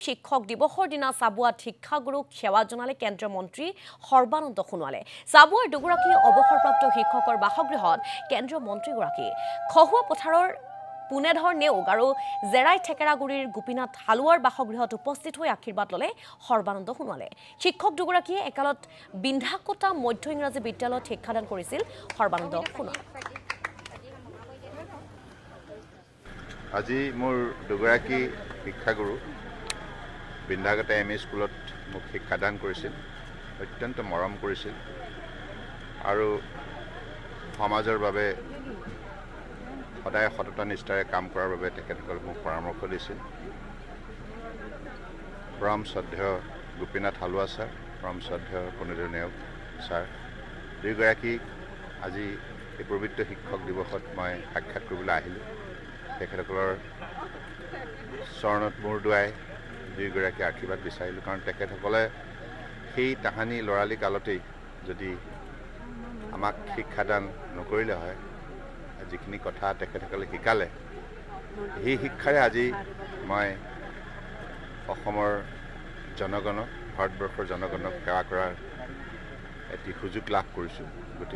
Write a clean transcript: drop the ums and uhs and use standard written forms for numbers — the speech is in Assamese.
শিক্ষক দিৱসৰ দিনা চাবুৱাত শিক্ষাগুৰুক সেৱা জনালে কেন্দ্ৰীয় মন্ত্ৰী সৰ্বানন্দ সোণোৱালে। চাবুৱাৰ দুগৰাকী অৱসৰপ্ৰাপ্ত শিক্ষকৰ বাসগৃহত কেন্দ্ৰীয় মন্ত্ৰীগৰাকী খহুৱা পথাৰৰ পুনেধৰ নেওগ আৰু জেৰাই ঠেকেৰাগুৰিৰ গোপীনাথ হালুৱাৰ বাসগৃহত উপস্থিত হৈ আশীৰ্বাদ ললে সৰ্বানন্দ সোণোৱালে। শিক্ষক দুগৰাকীয়ে একালত বিন্ধাকটা মধ্য ইংৰাজী বিদ্যালয়ত শিক্ষাদান কৰিছিল সৰ্বানন্দ সোণোৱালে। আজি মোৰ দুগৰাকী শিক্ষাগুৰু বিন্ধাকটা এম.ই. স্কুলত মোক শিক্ষাদান কৰিছিল, অত্যন্ত মৰম কৰিছিল আৰু সমাজৰ বাবে সদায় সততা নিষ্ঠাৰে কাম কৰাৰ বাবে তেখেতসকলে মোক পৰামৰ্শ দিছিল। পৰম শ্ৰদ্ধেয় গোপীনাথ হালুৱা ছাৰ, পৰম শ্ৰদ্ধেয় পুনেধৰ নেওগ ছাৰ, দুয়োগৰাকীক আজি এই পবিত্ৰ শিক্ষক দিৱসত মই সাক্ষাৎ কৰিবলৈ আহিলোঁ। তেখেতসকলৰ চৰণত মূৰ দুৱাই দুয়োগৰাকী আশীৰ্বাদ বিচাৰিলোঁ, কাৰণ তেখেতসকলে সেই তাহানি ল'ৰালি কালতেই যদি আমাক শিক্ষাদান নকৰিলে হয়, যিখিনি কথা তেখেতসকলে শিকালে, সেই শিক্ষাৰে আজি মই অসমৰ জনগণক, ভাৰতবৰ্ষৰ জনগণক সেৱা কৰাৰ এটি সুযোগ লাভ কৰিছোঁ। গতিকে